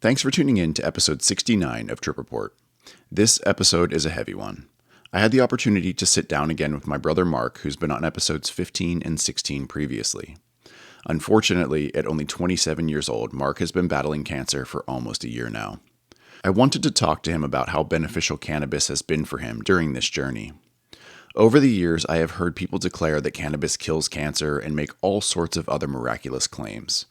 Thanks for tuning in to episode 69 of Tryp Rapport. This episode is a heavy one. I had the opportunity to sit down again with my brother Mark, who's been on episodes 15 and 16 previously. Unfortunately, at only 27 years old, Mark has been battling cancer for almost a year now. I wanted to talk to him about how beneficial cannabis has been for him during this journey. Over the years, I have heard people declare that cannabis kills cancer and make all sorts of other miraculous claims.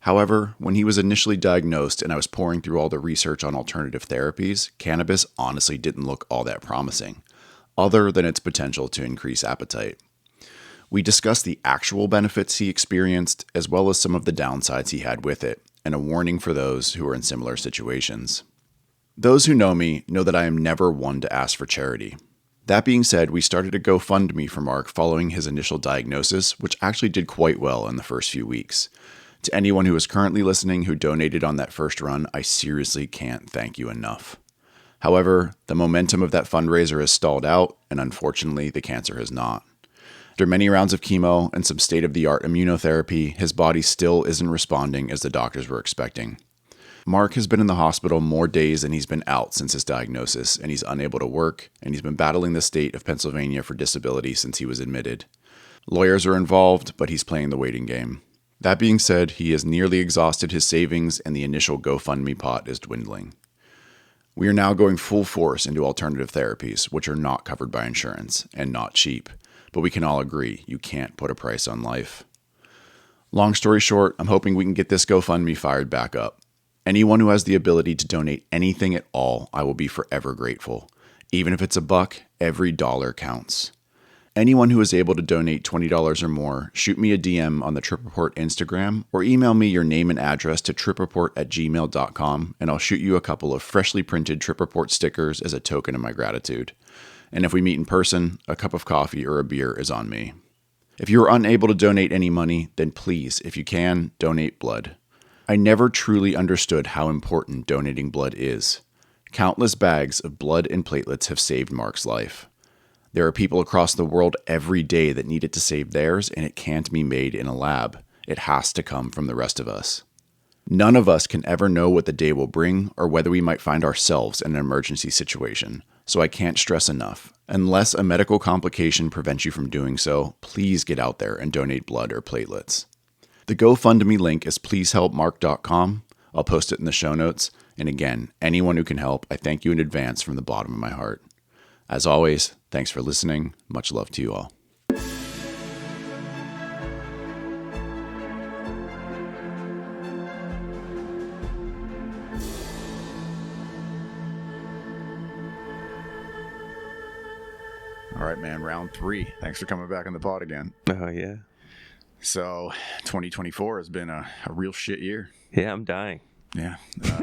However, when he was initially diagnosed and I was pouring through all the research on alternative therapies, cannabis honestly didn't look all that promising, other than its potential to increase appetite. We discussed the actual benefits he experienced, as well as some of the downsides he had with it, and a warning for those who are in similar situations. Those who know me know that I am never one to ask for charity. That being said, we started a GoFundMe for Mark following his initial diagnosis, which actually did quite well in the first few weeks. To anyone who is currently listening who donated on that first run, I seriously can't thank you enough. However, the momentum of that fundraiser has stalled out, and unfortunately, the cancer has not. After many rounds of chemo and some state-of-the-art immunotherapy, his body still isn't responding as the doctors were expecting. Mark has been in the hospital more days than he's been out since his diagnosis, and he's unable to work, and he's been battling the state of Pennsylvania for disability since he was admitted. Lawyers are involved, but he's playing the waiting game. That being said, he has nearly exhausted his savings and the initial GoFundMe pot is dwindling. We are now going full force into alternative therapies, which are not covered by insurance and not cheap, but we can all agree you can't put a price on life. Long story short, I'm hoping we can get this GoFundMe fired back up. Anyone who has the ability to donate anything at all, I will be forever grateful. Even if it's $1, every dollar counts. Anyone who is able to donate $20 or more, shoot me a DM on the Tryp Rapport Instagram or email me your name and address to tryprapport@gmail.com and I'll shoot you a couple of freshly printed Tryp Rapport stickers as a token of my gratitude. And if we meet in person, a cup of coffee or a beer is on me. If you are unable to donate any money, then please, if you can, donate blood. I never truly understood how important donating blood is. Countless bags of blood and platelets have saved Mark's life. There are people across the world every day that need it to save theirs, and it can't be made in a lab. It has to come from the rest of us. None of us can ever know what the day will bring or whether we might find ourselves in an emergency situation, so I can't stress enough. Unless a medical complication prevents you from doing so, please get out there and donate blood or platelets. The GoFundMe link is pleasehelpmark.com. I'll post it in the show notes. And again, anyone who can help, I thank you in advance from the bottom of my heart. As always, thanks for listening. Much love to you all. All right, man, round 3. Thanks for coming back on the pod again. Oh, yeah. So 2024 has been a real shit year. Yeah, I'm dying. Yeah.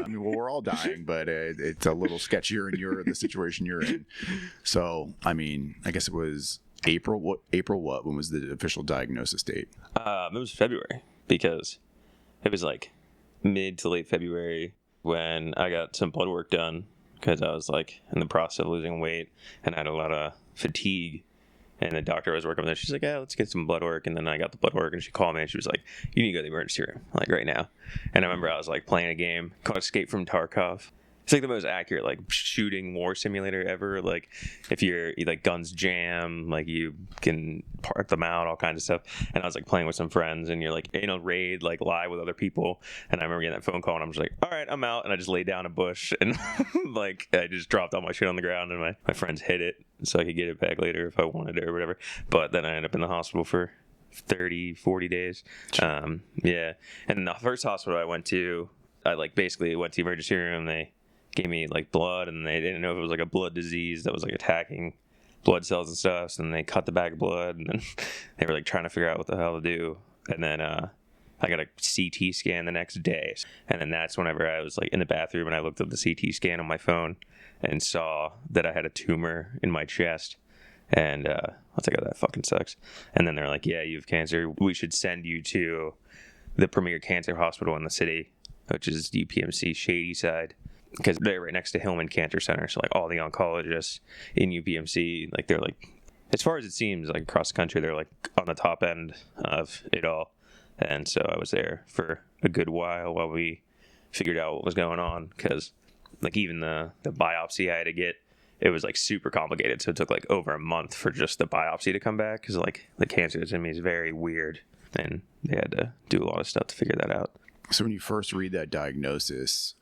We're all dying, but it's a little sketchier in the situation you're in. So, I guess it was April. What? When was the official diagnosis date? It was February because it was like mid to late February when I got some blood work done because I was like in the process of losing weight and I had a lot of fatigue. And the doctor I was working with, she's like, yeah, let's get some blood work. And then I got the blood work and she called me and she was like, you need to go to the emergency room, like right now. And I remember I was like playing a game called Escape from Tarkov. It's like the most accurate like shooting war simulator ever. Like if you like guns jam, like you can part them out, all kinds of stuff. And I was like playing with some friends and you're like in a raid, like live with other people. And I remember getting that phone call and I'm just like, all right, I'm out. And I just laid down a bush and like I just dropped all my shit on the ground and my friends hid it so I could get it back later if I wanted it or whatever. But then I ended up in the hospital for 40 days. Yeah. And the first hospital I went to, I like basically went to the emergency room. They gave me like blood and they didn't know if it was like a blood disease that was like attacking blood cells and stuff. So then they cut the bag of blood and then they were like trying to figure out what the hell to do. And then I got a CT scan the next day. And then that's whenever I was like in the bathroom and I looked at the CT scan on my phone and saw that I had a tumor in my chest. And I was like, oh, that fucking sucks. And then they're like, yeah, you have cancer. We should send you to the premier cancer hospital in the city, which is UPMC Shady Side. Because they're right next to Hillman Cancer Center. So, like, all the oncologists in UPMC, like, they're, like, as far as it seems, like, across the country, they're, like, on the top end of it all. And so I was there for a good while we figured out what was going on, because like even the biopsy I had to get, it was like super complicated. So it took like over a month for just the biopsy to come back, because like the cancer that's in me is very weird, and they had to do a lot of stuff to figure that out. So when you first read that diagnosis,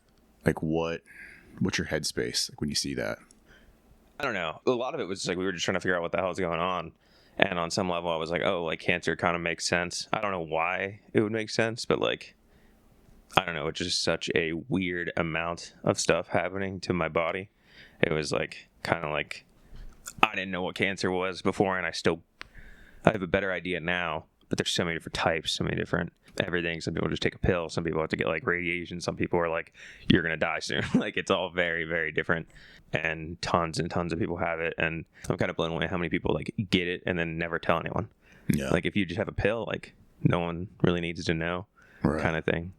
like what's your headspace like when you see that? I don't know. A lot of it was just like we were just trying to figure out what the hell is going on. And on some level, I was like, oh, like cancer kind of makes sense. I don't know why it would make sense, but like, I don't know. It's just such a weird amount of stuff happening to my body. It was like, kind of like, I didn't know what cancer was before, and I have a better idea now, but there's so many different types, so many different everything. Some people just take a pill. Some people have to get like radiation. Some people are like, you're going to die soon. Like it's all very, very different, and tons of people have it. And I'm kind of blown away how many people like get it and then never tell anyone. Yeah. Like if you just have a pill, like no one really needs to know, right, kind of thing.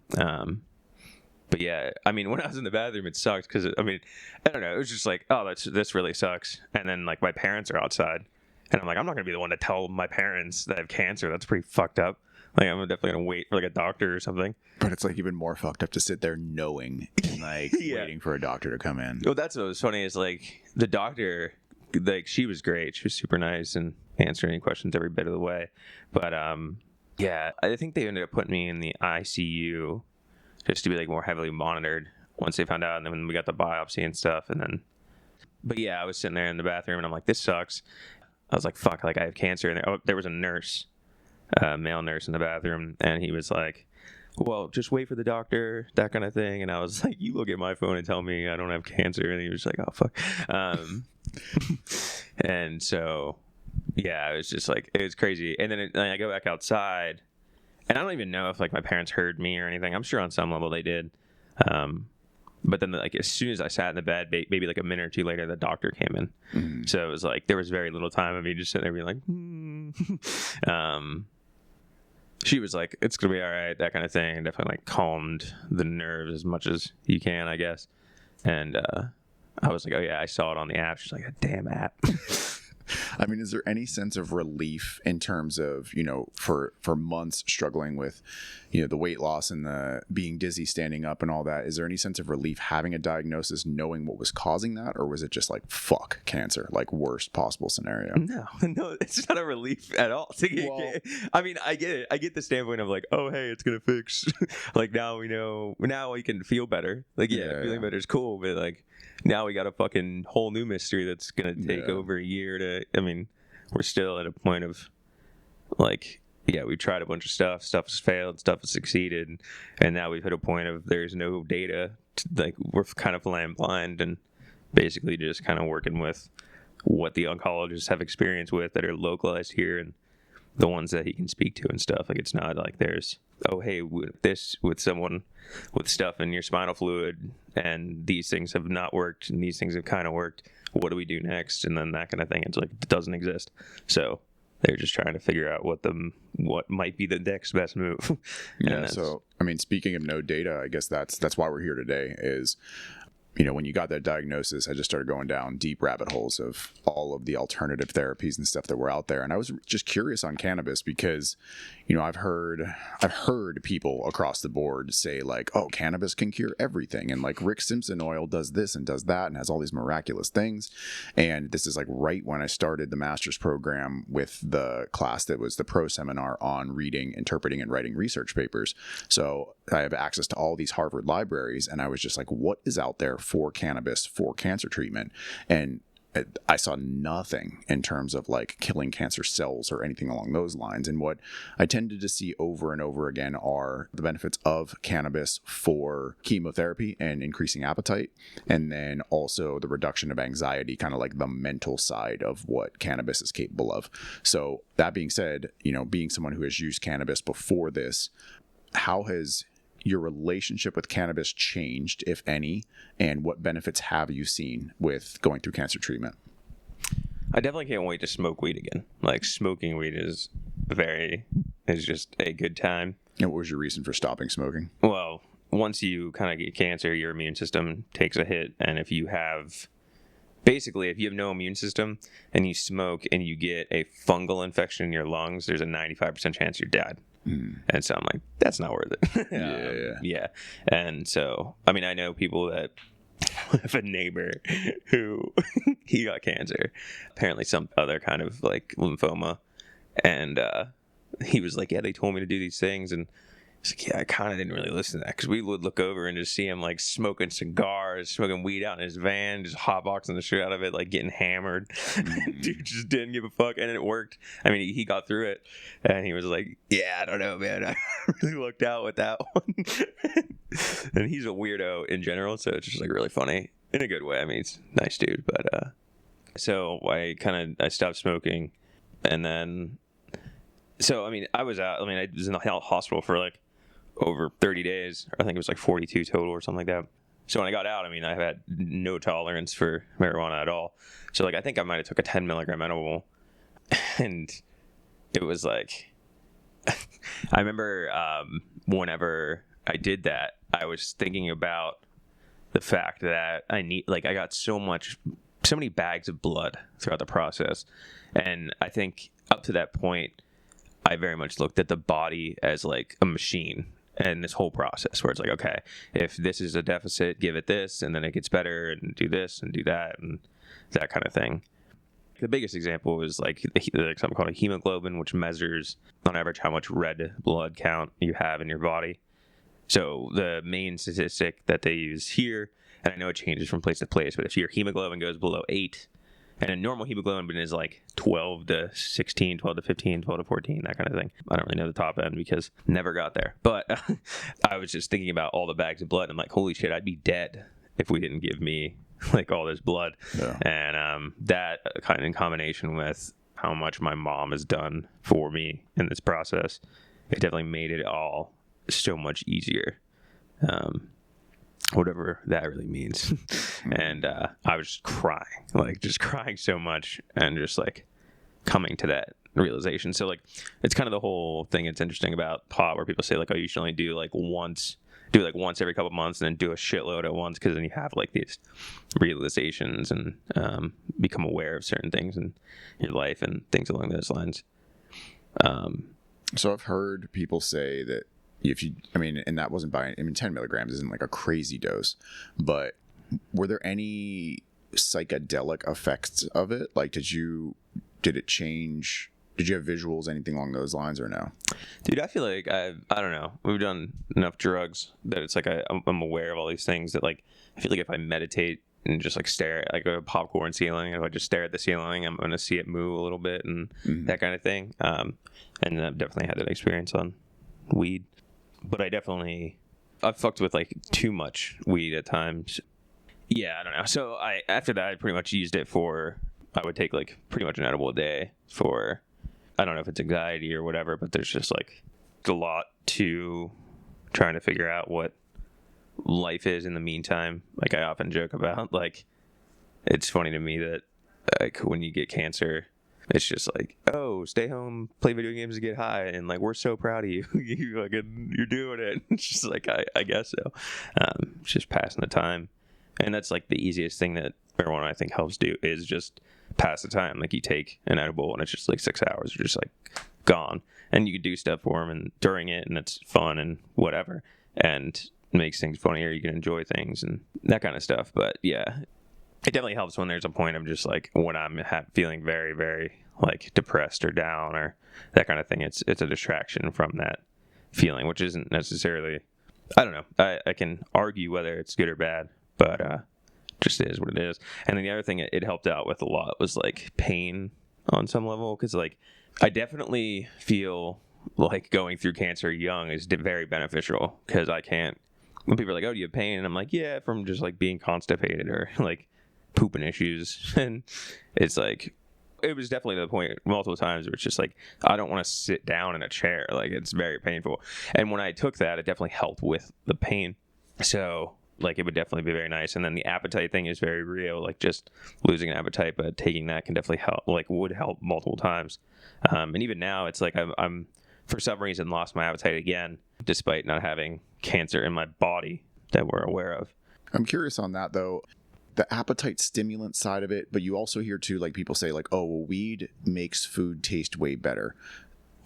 But yeah, I mean, when I was in the bathroom, it sucked because I don't know. It was just like, oh, this really sucks. And then like my parents are outside, and I'm like, I'm not gonna be the one to tell my parents that I have cancer. That's pretty fucked up. Like I'm definitely gonna wait for like a doctor or something. But it's like even more fucked up to sit there knowing and like yeah, waiting for a doctor to come in. Well, that's what was funny is like the doctor, like she was great. She was super nice and answered any questions every bit of the way. But yeah, I think they ended up putting me in the ICU just to be like more heavily monitored once they found out. And then when we got the biopsy and stuff, and then, but yeah, I was sitting there in the bathroom and I'm like, this sucks. I was like, fuck, like I have cancer. And there was a nurse, male nurse in the bathroom, and he was like, well, just wait for the doctor, that kind of thing. And I was like, you look at my phone and tell me I don't have cancer. And he was like, oh, fuck. And so, yeah, it was just like, it was crazy. And then I go back outside, and I don't even know if like my parents heard me or anything. I'm sure on some level they did. But then like as soon as I sat in the bed, maybe like a minute or two later, the doctor came in. Mm-hmm. So it was like there was very little time of me just sitting there being like, she was like, it's gonna be all right, that kind of thing, and definitely like calmed the nerves as much as you can, I guess. And I was like, oh yeah, I saw it on the app. She's like, a damn app. I mean, is there any sense of relief in terms of, you know, for months struggling with, you know, the weight loss and the being dizzy standing up and all that? Is there any sense of relief having a diagnosis, knowing what was causing that? Or was it just like, fuck, cancer, like worst possible scenario? No, it's not a relief at all. Well, I mean, I get it. I get the standpoint of like, oh, hey, it's going to fix. Like now we know, now we can feel better. Like, yeah, feeling better is cool. But like, now we got a fucking whole new mystery that's going to take over a year to, I mean, we're still at a point of like, yeah, we tried a bunch of stuff has failed, stuff has succeeded, and now we've hit a point of there's no data, like we're kind of blind and basically just kind of working with what the oncologists have experience with that are localized here and the ones that he can speak to and stuff. Like it's not like there's, oh, hey, with someone with stuff in your spinal fluid and these things have not worked and these things have kind of worked. What do we do next? And then that kind of thing. It's like, it doesn't exist. So they're just trying to figure out what might be the next best move. Yeah. So, I mean, speaking of no data, I guess that's why we're here today is, you know, when you got that diagnosis, I just started going down deep rabbit holes of all of the alternative therapies and stuff that were out there. And I was just curious on cannabis because, you know, I've heard people across the board say like, oh, cannabis can cure everything. And like Rick Simpson oil does this and does that and has all these miraculous things. And this is like right when I started the master's program with the class that was the pro seminar on reading, interpreting, and writing research papers. So I have access to all these Harvard libraries. And I was just like, what is out there for cannabis for cancer treatment? And I saw nothing in terms of like killing cancer cells or anything along those lines. And what I tended to see over and over again are the benefits of cannabis for chemotherapy and increasing appetite. And then also the reduction of anxiety, kind of like the mental side of what cannabis is capable of. So that being said, you know, being someone who has used cannabis before this, how has your relationship with cannabis changed, if any, and what benefits have you seen with going through cancer treatment? I definitely can't wait to smoke weed again. Like smoking weed is just a good time. And what was your reason for stopping smoking? Well, once you kind of get cancer, your immune system takes a hit. And if you have no immune system and you smoke and you get a fungal infection in your lungs, there's a 95% chance you're dead. And so I'm like, that's not worth it. Yeah. And so, I mean, I know people that have a neighbor who he got cancer, apparently some other kind of like lymphoma. And he was like, yeah, they told me to do these things. And he's like, yeah, I kind of didn't really listen to that, because we would look over and just see him like smoking cigars, smoking weed out in his van, just hotboxing the shit out of it, like getting hammered. Dude just didn't give a fuck, and it worked. I mean, he got through it, and he was like, yeah, I don't know, man, I really lucked out with that one. And he's a weirdo in general, so it's just like really funny in a good way. I mean, he's a nice dude, but so I stopped smoking, and then so I mean, I was in the hospital for like over 30 days. I think it was like 42 total or something like that. So when I got out, I mean, I had no tolerance for marijuana at all. So like, I think I might have took a 10 milligram edible, and it was like, I remember whenever I did that, I was thinking about the fact that I got so many bags of blood throughout the process. And I think up to that point, I very much looked at the body as like a machine. And this whole process where it's like, okay, if this is a deficit, give it this, and then it gets better, and do this and do that, and that kind of thing. The biggest example is like something called a hemoglobin, which measures on average how much red blood count you have in your body. So the main statistic that they use here, and I know it changes from place to place, but if your hemoglobin goes below 8, and a normal hemoglobin is like 12 to 16, 12 to 15, 12 to 14, that kind of thing. I don't really know the top end because never got there. But I was just thinking about all the bags of blood. And I'm like, holy shit, I'd be dead if we didn't give me like all this blood. Yeah. And that kind of in combination with how much my mom has done for me in this process, it definitely made it all so much easier. Whatever that really means. And I was just crying so much, and just like coming to that realization. So like, it's kind of the whole thing. It's interesting about pot where people say like, oh, you should only do like once every couple of months, and then do a shitload at once, because then you have like these realizations and become aware of certain things in your life and things along those lines. So I've heard people say that and that wasn't 10 milligrams isn't like a crazy dose, but were there any psychedelic effects of it? Like, did it change? Did you have visuals, anything along those lines, or no? Dude, I feel like I don't know. We've done enough drugs that it's like I'm aware of all these things that like, I feel like if I meditate and just like stare at like a popcorn ceiling, if I just stare at the ceiling, I'm going to see it move a little bit and that kind of thing. And I've definitely had that experience on weed. But I've fucked with like too much weed at times. Yeah, I don't know. So after that, I pretty much used it I would take like pretty much an edible a day for, I don't know if it's anxiety or whatever, but there's just like a lot to trying to figure out what life is in the meantime. Like I often joke about, like, it's funny to me that like when you get cancer, it's just like, oh, stay home, play video games, and get high, and like we're so proud of you. You're doing it. It's just like I guess so. It's just passing the time, and that's like the easiest thing that marijuana I think helps do is just pass the time. Like you take an edible and it's just like 6 hours, you're just like gone, and you can do stuff for them and during it, and it's fun and whatever, and makes things funnier. You can enjoy things and that kind of stuff. But yeah. It definitely helps when there's a point of just like when I'm feeling very, very like depressed or down or that kind of thing. It's a distraction from that feeling, which isn't necessarily, I don't know. I can argue whether it's good or bad, but just is what it is. And then the other thing it helped out with a lot was like pain on some level, because like I definitely feel like going through cancer young is very beneficial, because I can't. When people are like, "Oh, do you have pain?" and I'm like, "Yeah, from just like being constipated or like." Pooping issues. And it's like, it was definitely the point multiple times where it's just like, I don't want to sit down in a chair, like it's very painful. And when I took that, it definitely helped with the pain, so like it would definitely be very nice. And then the appetite thing is very real, like just losing an appetite, but taking that can definitely help, like would help multiple times. And even now it's like I'm for some reason lost my appetite again, despite not having cancer in my body that we're aware of. I'm curious on that though, the appetite stimulant side of it, but you also hear too, like people say like, oh, well, weed makes food taste way better.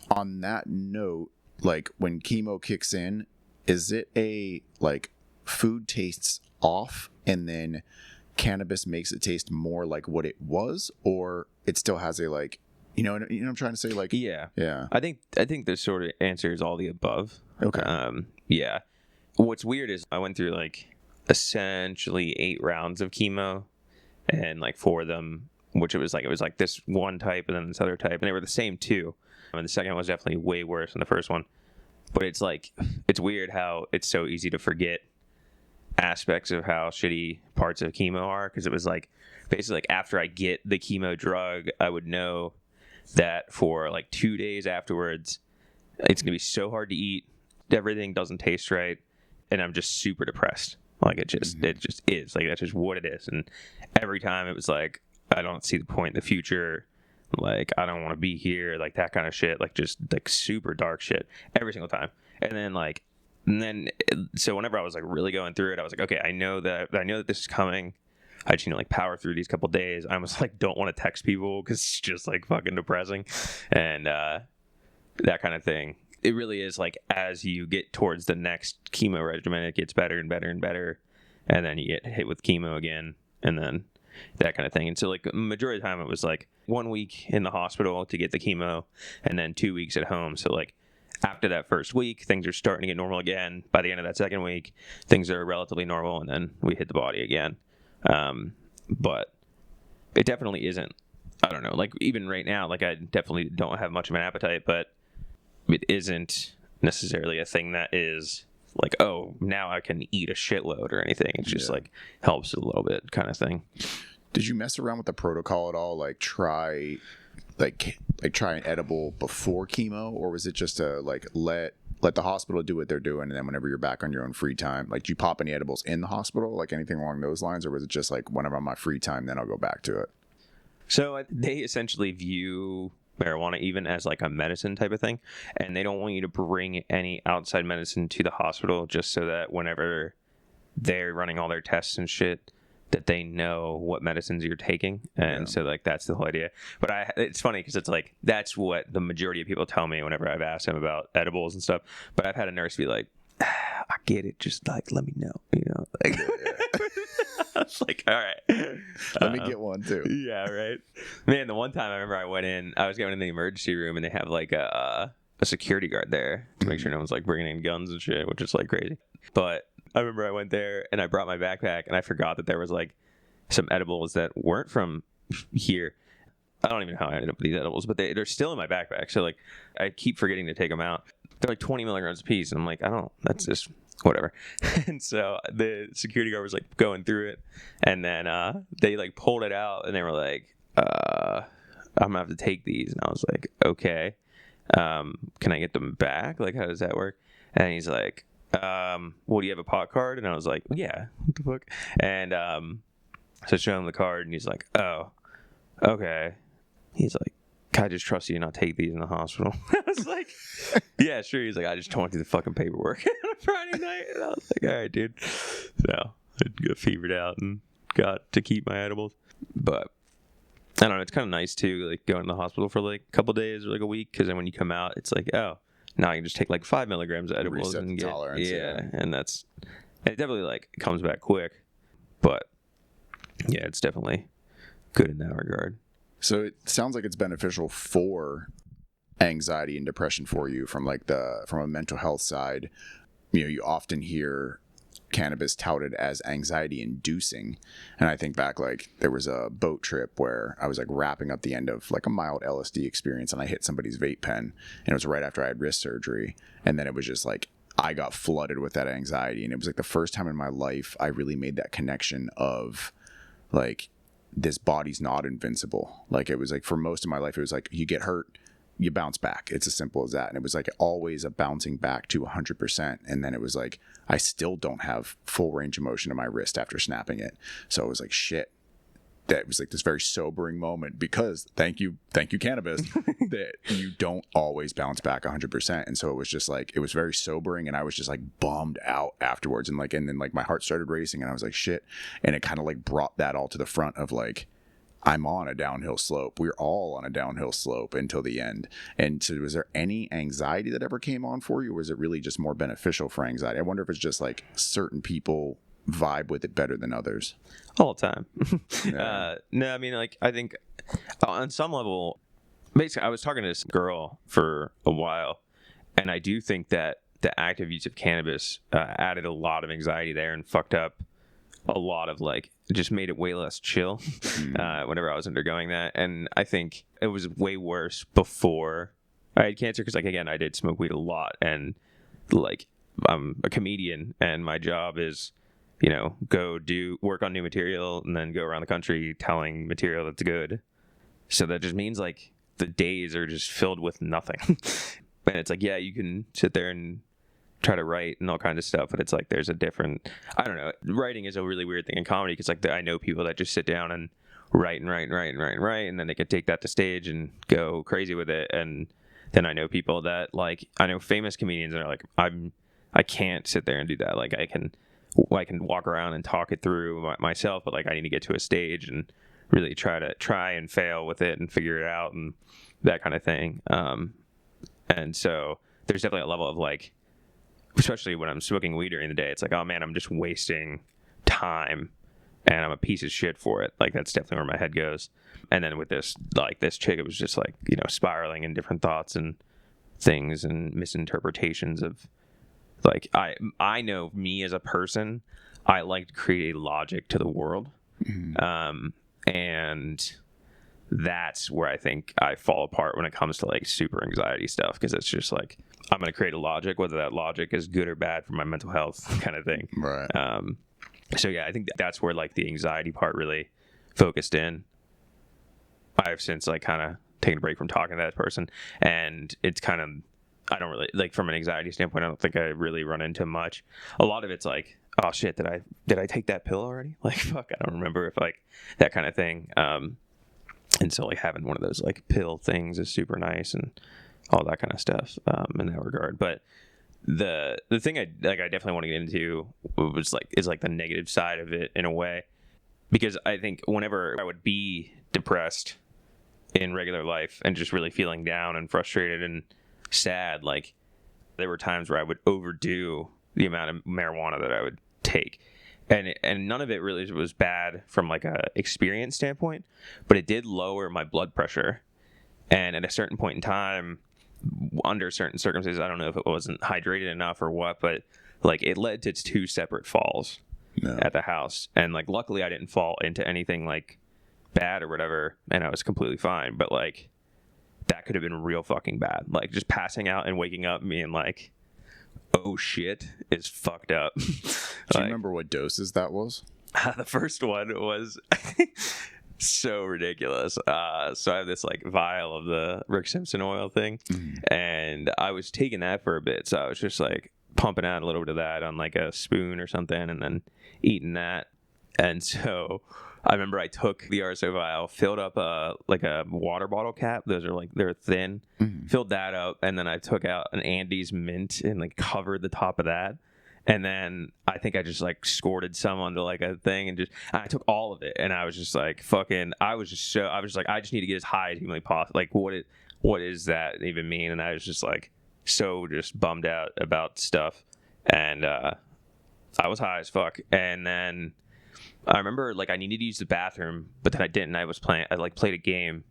On that note, like when chemo kicks in, is it a like food tastes off and then cannabis makes it taste more like what it was, or it still has a like, what I'm trying to say? Like, Yeah. yeah. I think the sort of answer is all the above. Okay. Yeah. What's weird is I went through like essentially 8 rounds of chemo, and like 4 of them, which it was like this one type and then this other type, and they were the same too. And the second one was definitely way worse than the first one. But it's like, it's weird how it's so easy to forget aspects of how shitty parts of chemo are, because it was like basically like after I get the chemo drug, I would know that for like 2 days afterwards it's gonna be so hard to eat, everything doesn't taste right, and I'm just super depressed. Like it just is like, that's just what it is. And every time it was like, I don't see the point in the future, like I don't want to be here, like that kind of shit, like just like super dark shit every single time. So whenever I was like really going through it, I was like, okay, I know that this is coming. I just like power through these couple days. I almost like don't want to text people because it's just like fucking depressing, and that kind of thing. It really is like, as you get towards the next chemo regimen, it gets better and better and better, and then you get hit with chemo again, and then that kind of thing. And so like majority of the time it was like 1 week in the hospital to get the chemo, and then 2 weeks at home. So like after that first week, things are starting to get normal again. By the end of that second week, things are relatively normal, and then we hit the body again. But it definitely isn't, I don't know, like even right now, like I definitely don't have much of an appetite, but it isn't necessarily a thing that is like, oh, now I can eat a shitload or anything. It's just like helps a little bit kind of thing. Did you mess around with the protocol at all? Like try an edible before chemo, or was it just a like let the hospital do what they're doing, and then whenever you're back on your own free time, like do you pop any edibles in the hospital, like anything along those lines, or was it just like whenever I'm on my free time, then I'll go back to it? So they essentially view marijuana even as like a medicine type of thing, and they don't want you to bring any outside medicine to the hospital, just so that whenever they're running all their tests and shit, that they know what medicines you're taking. And so like that's the whole idea. But it's funny because it's like that's what the majority of people tell me whenever I've asked them about edibles and stuff. But I've had a nurse be like, I get it, just like let me know, like I was like, all right, let me get one too. Yeah, right. Man, the one time I remember I went in, I was going in the emergency room, and they have like a security guard there to make sure no one's like bringing in guns and shit, which is like crazy. But I remember I went there and I brought my backpack, and I forgot that there was like some edibles that weren't from here. I don't even know how I ended up with these edibles, but they're still in my backpack. So like I keep forgetting to take them out. They're like 20 milligrams a piece, and I'm like, that's just whatever. And so the security guard was like going through it, and then they like pulled it out, and they were like, I'm gonna have to take these. And I was like, okay, can I get them back? Like, how does that work? And he's like, well, do you have a pot card? And I was like, yeah, what the fuck? And so I show him the card, and he's like, oh, okay. He's like, can I just trust you to not take these in the hospital? I was like, yeah, sure. He's like, I just torn through the fucking paperwork on a Friday night. And I was like, all right, dude. So I got fevered out and got to keep my edibles. But I don't know, it's kind of nice too, like going to the hospital for like a couple days or like a week, because then when you come out, it's like, oh, now I can just take like 5 milligrams of edibles. Reset and the get tolerance, and it definitely like comes back quick. But yeah, it's definitely good in that regard. So it sounds like it's beneficial for anxiety and depression for you from a mental health side. You often hear cannabis touted as anxiety inducing. And I think back, like there was a boat trip where I was like wrapping up the end of like a mild LSD experience, and I hit somebody's vape pen, and it was right after I had wrist surgery. And then it was just like, I got flooded with that anxiety. And it was like the first time in my life I really made that connection of like, this body's not invincible. Like it was like for most of my life, it was like you get hurt, you bounce back. It's as simple as that. And it was like always a bouncing back to 100%. And then it was like, I still don't have full range of motion in my wrist after snapping it. So it was like, shit. That was like this very sobering moment, because thank you cannabis, that you don't always bounce back 100%. And so it was just like, it was very sobering, and I was just like bummed out afterwards, and then like my heart started racing, and I was like, shit. And it kind of like brought that all to the front of like, I'm on a downhill slope. We're all on a downhill slope until the end. And so was there any anxiety that ever came on for you? Or was it really just more beneficial for anxiety? I wonder if it's just like certain people vibe with it better than others. All the time. Yeah. No, I mean, like, I think on some level, basically, I was talking to this girl for a while, and I do think that the active use of cannabis added a lot of anxiety there and fucked up a lot of, like, just made it way less chill whenever I was undergoing that. And I think it was way worse before I had cancer because, like, again, I did smoke weed a lot, and, like, I'm a comedian, and my job is, you know, go do work on new material and then go around the country telling material that's good. So that just means, like, the days are just filled with nothing. And it's like, yeah, you can sit there and try to write and all kinds of stuff, but it's like there's a different, I don't know, writing is a really weird thing in comedy because, like, I know people that just sit down and write and write and write and write and write, and then they could take that to stage and go crazy with it. And then I know people that, like, I know famous comedians that are like, I can't sit there and do that. Like, I can walk around and talk it through myself, but, like, I need to get to a stage and really try and fail with it and figure it out and that kind of thing. And so there's definitely a level of, like, especially when I'm smoking weed during the day, it's like, oh man, I'm just wasting time and I'm a piece of shit for it. Like, that's definitely where my head goes. And then with this, like, this chick, it was just like, you know, spiraling in different thoughts and things and misinterpretations of, like, I know me as a person, I like to create a logic to the world. Mm-hmm. And that's where I think I fall apart when it comes to, like, super anxiety stuff, because it's just like, I'm going to create a logic, whether that logic is good or bad for my mental health kind of thing. Right. So yeah, I think that's where, like, the anxiety part really focused in. I've since, like, kind of taken a break from talking to that person, and it's kind of, I don't really, like, from an anxiety standpoint, I don't think I really run into much. A lot of it's like, oh shit, did I take that pill already? Like, fuck, I don't remember, if, like, that kind of thing. And so, like, having one of those, like, pill things is super nice and all that kind of stuff in that regard. But the thing I definitely want to get into is like the negative side of it in a way, because I think whenever I would be depressed in regular life and just really feeling down and frustrated and sad, like, there were times where I would overdo the amount of marijuana that I would take. And none of it really was bad from, like, a experience standpoint, but it did lower my blood pressure. And at a certain point in time, under certain circumstances, I don't know if it wasn't hydrated enough or what, but, like, it led to 2 separate falls at the house. And, like, luckily I didn't fall into anything, like, bad or whatever, and I was completely fine. But, like, that could have been real fucking bad. Like, just passing out and waking up and being like, oh shit, is fucked up. Do you remember what doses that was? The first one was so ridiculous. So I have this, like, vial of the Rick Simpson oil thing, and I was taking that for a bit. So I was just, like, pumping out a little bit of that on, like, a spoon or something, and then eating that. And so I remember I took the RSO vial, filled up like a water bottle cap. Those are, like, they're thin. Filled that up, and then I took out an Andes mint and, like, covered the top of that. And then I think I just, like, squirted some onto, like, a thing, and I took all of it, and I was just like, I was just like, I just need to get as high as humanly possible. Like, what is that even mean? And I was just, like, so just bummed out about stuff, and I was high as fuck. And then I remember, like, I needed to use the bathroom, but then I didn't. I played a game,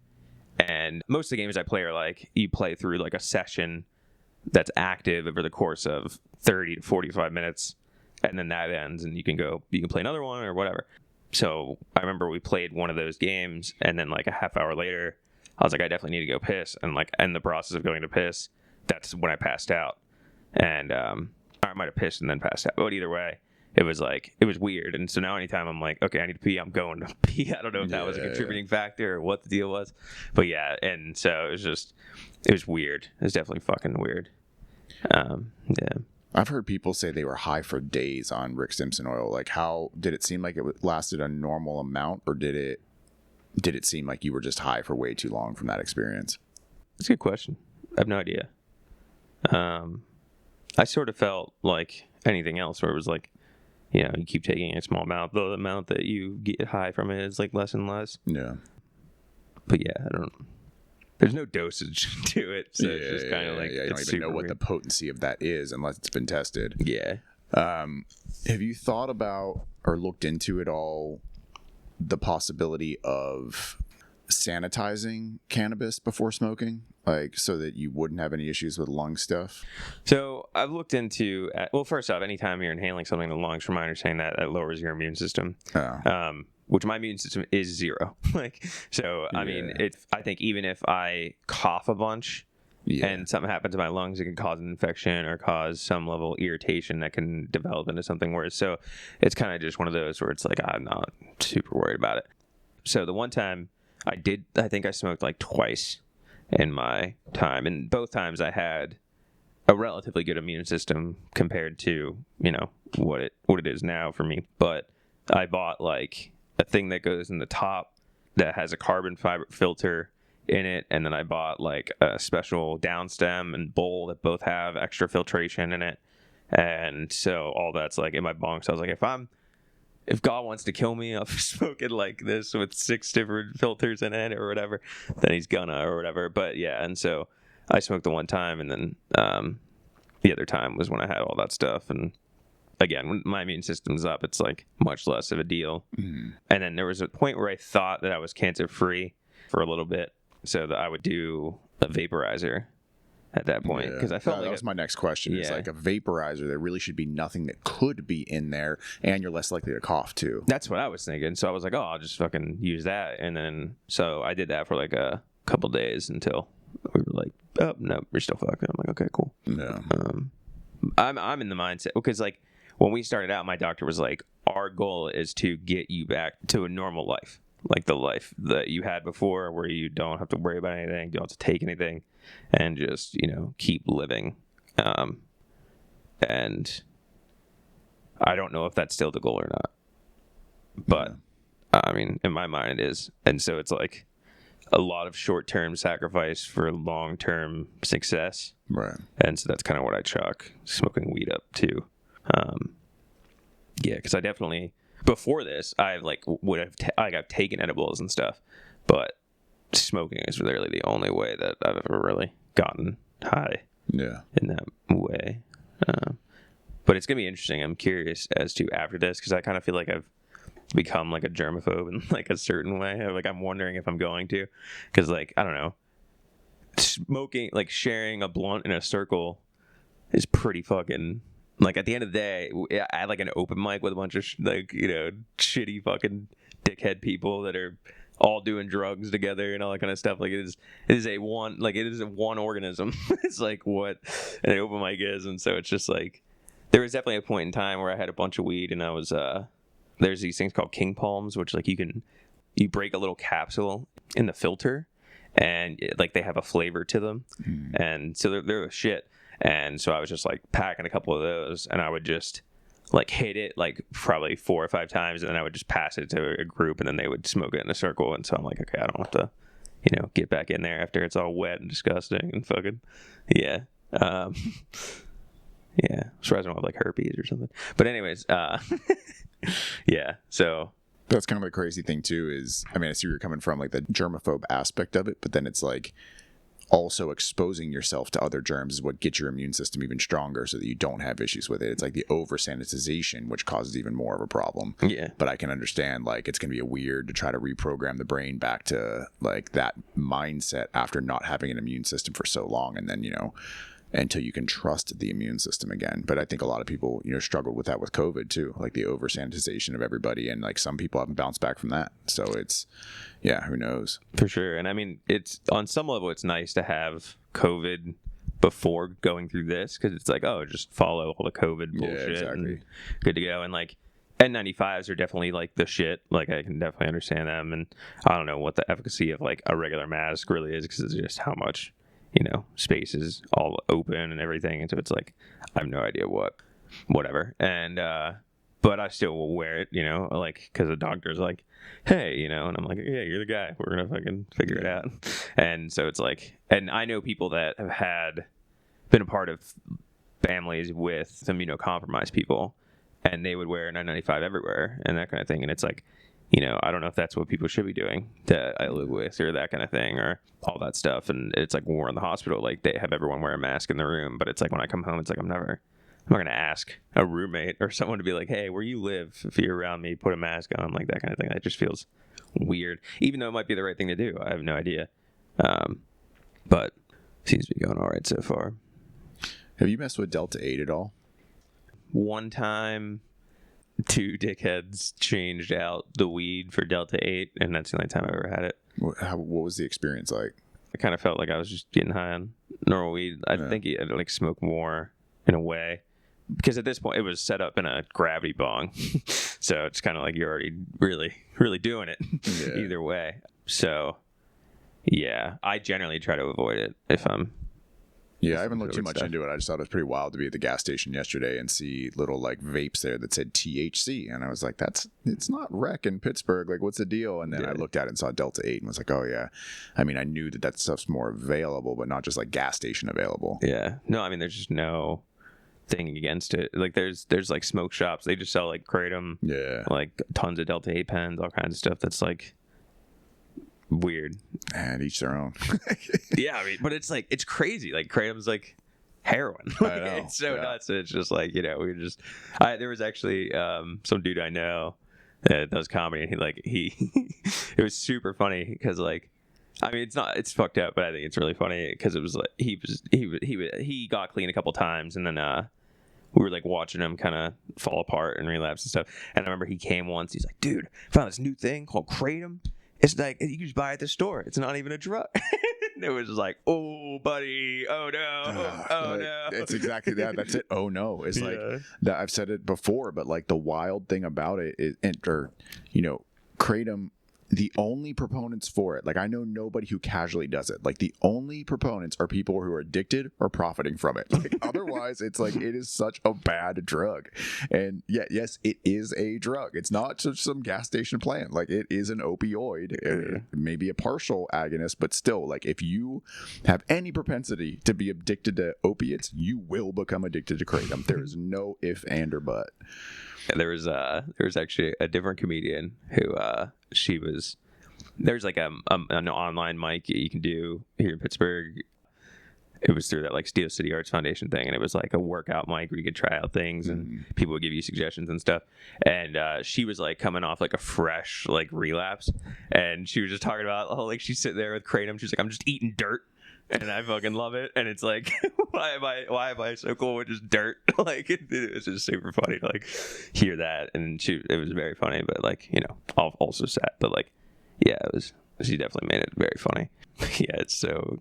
and most of the games I play are, like, you play through, like, a session that's active over the course of 30 to 45 minutes, and then that ends, and you can play another one or whatever. So I remember we played one of those games, and then, like, a half hour later, I was like, I definitely need to go piss. And, like, in the process of going to piss, that's when I passed out. And I might have pissed and then passed out, but either way, it was weird. And so now anytime I'm like, okay, I need to pee, I'm going to pee. I don't know if that was a contributing factor or what the deal was, but yeah. And so it was weird. It was definitely fucking weird. Yeah. I've heard people say they were high for days on Rick Simpson oil. Like, how did it seem like it lasted a normal amount, or did it seem like you were just high for way too long from that experience? That's a good question. I have no idea. I sort of felt like anything else where it was like, you know, you keep taking a small amount, the amount that you get high from it is, like, less and less. Yeah. But yeah, I don't. There's no dosage to it, so it's just kind of like you don't it's even know super what the weird. potency of that is unless it's been tested. Yeah. Have you thought about or looked into at all the possibility of sanitizing cannabis before smoking, like so that you wouldn't have any issues with lung stuff? So I've looked into. Well, first off, anytime you're inhaling something in the lungs, from my understanding, that lowers your immune system. Which my immune system is 0. Like, so I mean, I think even if I cough a bunch. Yeah. And something happens to my lungs, it can cause an infection or cause some level of irritation that can develop into something worse. So it's kind of just one of those where it's like, I'm not super worried about it. So the one time I think I smoked like twice in my time. And both times I had a relatively good immune system compared to, what it is now for me. But I bought like a thing that goes in the top that has a carbon fiber filter in it, and then I bought like a special downstem and bowl that both have extra filtration in it, and so all that's like in my bong. So I was like, if God wants to kill me, I'll smoke it like this with 6 different filters in it or whatever, then he's gonna or whatever. But yeah, and so I smoked the one time, and then the other time was when I had all that stuff. And again, when my immune system's up, it's like much less of a deal. Mm-hmm. And then there was a point where I thought that I was cancer free for a little bit. So that I would do a vaporizer at that point, because I felt that was my next question. Is like a vaporizer. There really should be nothing that could be in there, and you're less likely to cough too. That's what I was thinking. So I was like, oh, I'll just fucking use that, and then so I did that for like a couple days until we were like, oh no, we're still fucking. I'm like, okay, cool. Yeah. I'm in the mindset because like when we started out, my doctor was like, our goal is to get you back to a normal life. Like the life that you had before, where you don't have to worry about anything, don't have to take anything, and just keep living. And I don't know if that's still the goal or not, but I mean, in my mind, it is. And so it's like a lot of short-term sacrifice for long-term success, right? And so that's kind of what I chalk smoking weed up to. Yeah, because I definitely. Before this, I like I've taken edibles and stuff, but smoking is literally the only way that I've ever really gotten high. Yeah, in that way. But it's gonna be interesting. I'm curious as to after this, because I kind of feel like I've become like a germaphobe in like a certain way. Like I'm wondering if I'm going to, because like I don't know, smoking, like sharing a blunt in a circle is pretty fucking. Like, at the end of the day, I had, like, an open mic with a bunch of, shitty fucking dickhead people that are all doing drugs together and all that kind of stuff. Like, it is a one organism. It's, like, what an open mic is. And so it's just, like, there was definitely a point in time where I had a bunch of weed and I was, there's these things called king palms, which, like, you break a little capsule in the filter and, like, they have a flavor to them. Mm. And so they're the shit. And so I was just like packing a couple of those, and I would just like hit it like probably 4 or 5 times, and then I would just pass it to a group, and then they would smoke it in a circle. And so I'm like, okay, I don't have to, get back in there after it's all wet and disgusting and fucking, yeah. Yeah. Surprised I don't have like herpes or something. But anyways, yeah. So that's kind of the crazy thing too. Is I mean, I see where you're coming from, like the germaphobe aspect of it, but then it's like. Also exposing yourself to other germs is what gets your immune system even stronger so that you don't have issues with it. It's like the over sanitization, which causes even more of a problem. Yeah. But I can understand like it's going to be weird to try to reprogram the brain back to like that mindset after not having an immune system for so long. And then, until you can trust the immune system again. But I think a lot of people, struggled with that with COVID too, like the over sanitization of everybody. And like some people haven't bounced back from that. So it's, yeah, who knows? For sure. And I mean, it's on some level, it's nice to have COVID before going through this, because it's like, oh, just follow all the COVID bullshit. Yeah, exactly. And good to go. And like N95s are definitely like the shit. Like I can definitely understand them. And I don't know what the efficacy of like a regular mask really is, because it's just how much, space is all open and everything. And so it's like, I have no idea whatever. And, but I still will wear it, like, because the doctor's like, hey, and I'm like, yeah, you're the guy. We're going to fucking figure it out. And so it's like, and I know people that have been a part of families with immunocompromised people, and they would wear an N95 everywhere and that kind of thing. And it's like, I don't know if that's what people should be doing that I live with or that kind of thing or all that stuff. And it's like when we're in the hospital, like they have everyone wear a mask in the room, but it's like when I come home, it's like I'm not going to ask a roommate or someone to be like, hey, where you live, if you're around me, put a mask on, like that kind of thing. That just feels weird, even though it might be the right thing to do. I have no idea. But seems to be going all right so far. Have you messed with Delta 8 at all? One time, 2 dickheads changed out the weed for Delta 8, and that's the only time I ever had it. What was the experience like? I kind of felt like I was just getting high on normal weed. I think I'd like smoke more in a way. Because at this point, it was set up in a gravity bong. So it's kind of like you're already really, really doing it either way. So, yeah, I generally try to avoid it if I'm... Yeah, I haven't looked too much into it. I just thought it was pretty wild to be at the gas station yesterday and see little like vapes there that said THC. And I was like, it's not rec in Pittsburgh. Like, what's the deal? And then I looked at it and saw Delta 8 and was like, oh, yeah. I mean, I knew that stuff's more available, but not just like gas station available. Yeah. No, I mean, there's just no thing against it. Like, there's like smoke shops. They just sell like Kratom. Yeah. Like tons of Delta 8 pens, all kinds of stuff that's like weird. And each their own. Yeah, I mean, but it's like, it's crazy. Like Kratom's like heroin. Like, I know. It's so nuts. It's just like, there was actually some dude I know that does comedy, and he it was super funny because like, I mean, it's fucked up, but I think it's really funny because it was like he got clean a couple times, and then we were like watching him kind of fall apart and relapse and stuff. And I remember he came once. He's like, "Dude, I found this new thing called Kratom. It's like you can just buy it at the store. It's not even a drug." It was just like, "Oh, buddy, oh no, oh no." It's exactly that. That's it. Oh no. It's like that. I've said it before, but like the wild thing about it is, Kratom. The only proponents for it, like I know nobody who casually does it. Like the only proponents are people who are addicted or profiting from it. Like otherwise, it's like it is such a bad drug. And yes, it is a drug. It's not just some gas station plant. Like it is an opioid. It may be a partial agonist, but still, like if you have any propensity to be addicted to opiates, you will become addicted to Kratom. There is no if, and, or but. There was actually a different comedian who there's like an online mic you can do here in Pittsburgh. It was through that like Steel City Arts Foundation thing, and it was like a workout mic where you could try out things and people would give you suggestions and stuff. And she was like coming off like a fresh like relapse, and she was just talking about like she's sitting there with Kratom. She's like, I'm just eating dirt. And I fucking love it. And it's like, why am I so cool with just dirt? Like, it was just super funny to like hear that. And it was very funny, but like, also sad. But like, yeah, she definitely made it very funny. Yeah,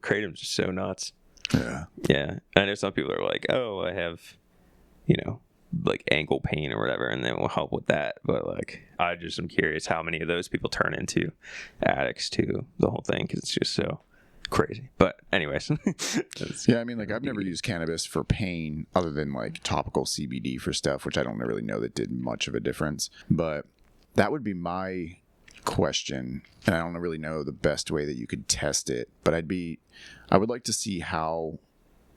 Kratom's just so nuts. Yeah. Yeah. I know some people are like, oh, I have, like ankle pain or whatever, and then we'll help with that. But like, I just am curious how many of those people turn into addicts to the whole thing, because it's just so crazy. But anyways. Yeah, I mean, like I've never used cannabis for pain other than like topical CBD for stuff, which I don't really know that did much of a difference. But that would be my question, and I don't really know the best way that you could test it, but I would like to see how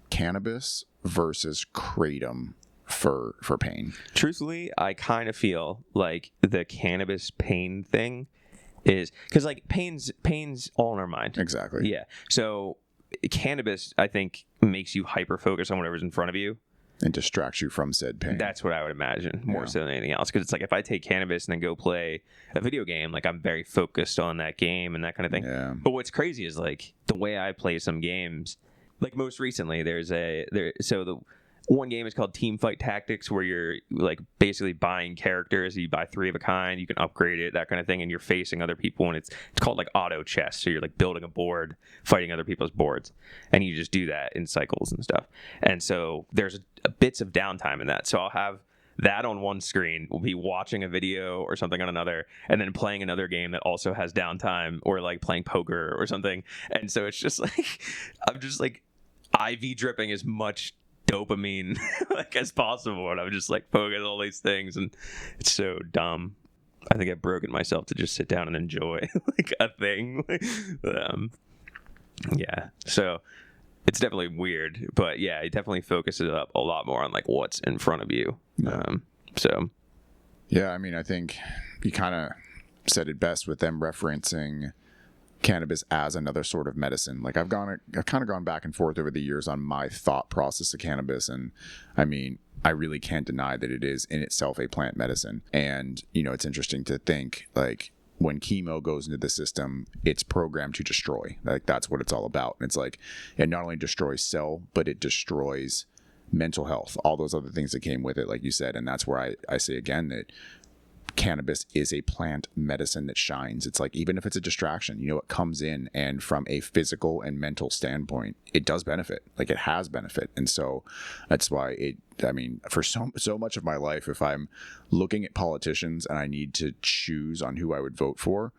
cannabis versus Kratom for pain. Truthfully, I kind of feel like the cannabis pain thing is because like pain's all in our mind. Exactly. Yeah. So cannabis, I think, makes you hyper focus on whatever's in front of you and distracts you from said pain. That's what I would imagine more so than anything else. Because it's like if I take cannabis and then go play a video game, like I'm very focused on that game and that kind of thing. Yeah. But what's crazy is like the way I play some games. Like most recently, so the one game is called Team Fight Tactics, where you're like basically buying characters. You buy 3 of a kind, you can upgrade it, that kind of thing, and you're facing other people, and it's called like auto chess. So you're like building a board, fighting other people's boards, and you just do that in cycles and stuff. And so there's bits of downtime in that. So I'll have that on one screen, we'll be watching a video or something on another, and then playing another game that also has downtime, or like playing poker or something. And so it's just like I'm just like IV dripping as much dopamine like as possible, and I'm just like poking all these things, and it's so dumb. I think I've broken myself to just sit down and enjoy like a thing. Yeah, so it's definitely weird, but yeah, it definitely focuses up a lot more on like what's in front of you. Yeah. So yeah, I mean, I think you kind of said it best with them referencing cannabis as another sort of medicine. Like I've kind of gone back and forth over the years on my thought process of cannabis, and I mean, I really can't deny that it is in itself a plant medicine. And it's interesting to think, like, when chemo goes into the system, it's programmed to destroy. Like that's what it's all about. And it's like it not only destroys cell, but it destroys mental health, all those other things that came with it, like you said. And that's where I say again that cannabis is a plant medicine that shines. It's like, even if it's a distraction, it comes in, and from a physical and mental standpoint, it does benefit. Like it has benefit. And so that's why for so much of my life, if I'm looking at politicians and I need to choose on who I would vote for,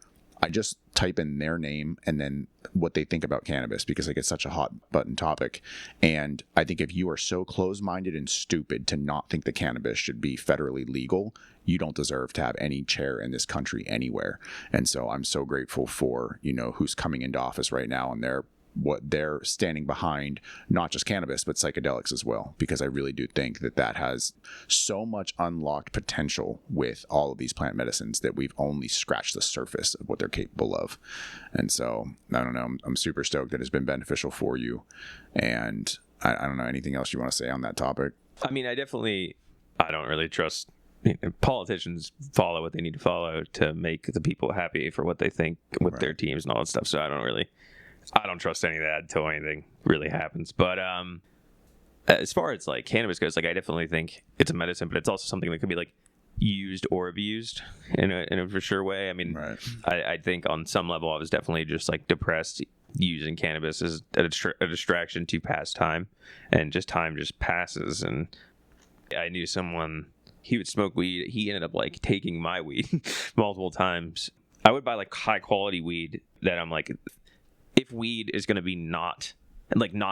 I just type in their name and then what they think about cannabis, because like it's such a hot button topic. And I think if you are so close-minded and stupid to not think that cannabis should be federally legal, you don't deserve to have any chair in this country anywhere. And so I'm so grateful for, who's coming into office right now, and what they're standing behind, not just cannabis, but psychedelics as well, because I really do think that has so much unlocked potential with all of these plant medicines that we've only scratched the surface of what they're capable of. And so, I don't know, I'm super stoked that it's been beneficial for you. And I don't know, anything else you want to say on that topic? I mean, I don't really trust politicians. Follow what they need to follow to make the people happy for what they think with their teams and all that stuff. So I don't trust any of that until anything really happens. But as far as like cannabis goes, like I definitely think it's a medicine, but it's also something that could be like used or abused in a for sure way. I mean, I think on some level I was definitely just like depressed using cannabis as a distraction to pass time, and time just passes. And I knew someone, he would smoke weed. He ended up like taking my weed multiple times. I would buy like high quality weed that I'm like, if weed is going to be not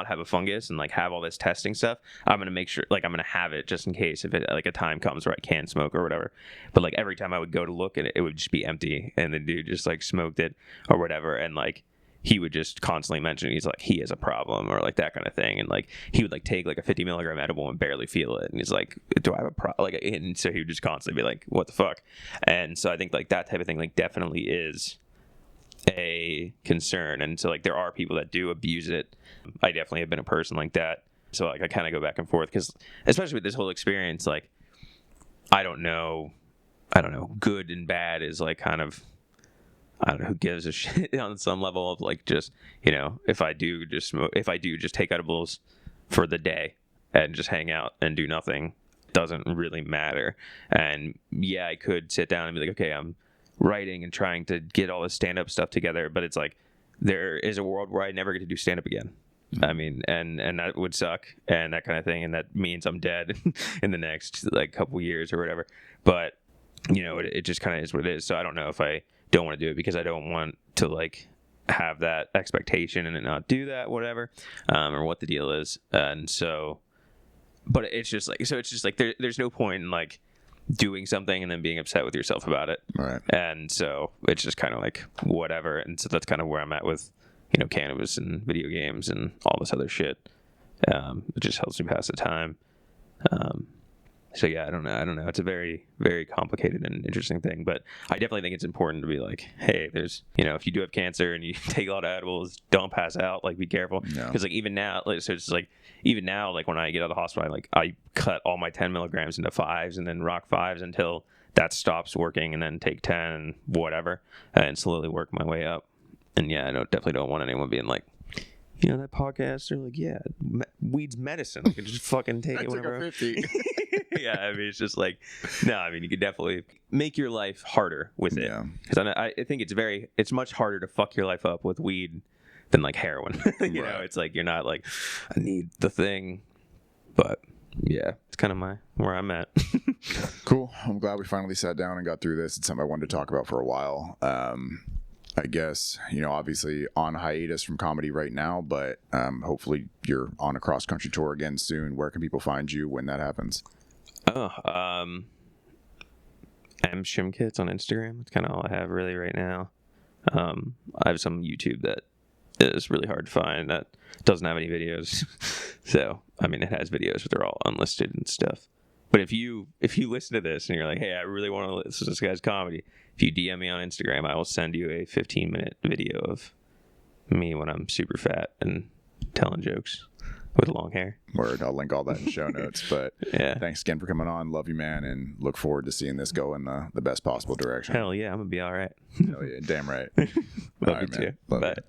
have a fungus and like have all this testing stuff, I'm going to make sure, like I'm going to have it just in case if it like a time comes where I can smoke or whatever. But like every time I would go to look at it, it would just be empty, and the dude just like smoked it or whatever. And like he would just constantly mention he's like, he has a problem or like that kind of thing. And like he would like take like a 50 milligram edible and barely feel it, and he's like, do I have a problem? Like, and so he would just constantly be like, what the fuck? And so I think like that type of thing like definitely is a concern. And so like there are people that do abuse it. I definitely have been a person like that. So like I kind of go back and forth, because especially with this whole experience, like I don't know, good and bad is like kind of, I don't know, who gives a shit on some level of like, just, if I do just take edibles for the day and just hang out and do nothing, doesn't really matter. And yeah, I could sit down and be like, okay, I'm writing and trying to get all this stand-up stuff together, but it's like there is a world where I never get to do stand-up again. I mean, and that would suck, and that kind of thing, and that means I'm dead in the next like couple years or whatever. But it just kind of is what it is. So I don't know if I don't want to do it because I don't want to like have that expectation and not do that, whatever, or what the deal is. And so, but it's just like there's no point in like doing something and then being upset with yourself about it. Right. And so it's just kind of like whatever. And so that's kind of where I'm at with, cannabis and video games and all this other shit. It just helps me pass the time. So yeah, I don't know. It's a very, very complicated and interesting thing, but I definitely think it's important to be like, hey, there's, if you do have cancer and you take a lot of edibles, don't pass out, like be careful. Because like even now, like, so it's like, even now, like when I get out of the hospital, I cut all my 10 milligrams into 5s and then rock 5s until that stops working, and then take 10 and whatever, and slowly work my way up. And yeah, I definitely don't want anyone being like, that podcast, they're like, yeah, weed's medicine. I can just fucking take it whenever. I took a 50. Yeah, I mean, it's just like, no, I mean, you could definitely make your life harder with it. Because I think it's much harder to fuck your life up with weed than like heroin. You know, it's like, you're not like, I need the thing. But yeah, it's kind of where I'm at. Cool. I'm glad we finally sat down and got through this. It's something I wanted to talk about for a while. I guess, obviously on hiatus from comedy right now, but hopefully you're on a cross-country tour again soon. Where can people find you when that happens? M Shimkits on Instagram. That's kind of all I have really right now. I have some YouTube that is really hard to find that doesn't have any videos. So, I mean, it has videos, but they're all unlisted and stuff. But if you listen to this and you're like, hey, I really want to listen to this guy's comedy, if you DM me on Instagram, I will send you a 15-minute video of me when I'm super fat and telling jokes with long hair. Word. I'll link all that in show notes. But Yeah. thanks again for coming on. Love you, man, and look forward to seeing this go in the best possible direction. Hell yeah, I'm gonna be all right. Hell yeah, damn right. Love All you right, man. too. Love Bye. you.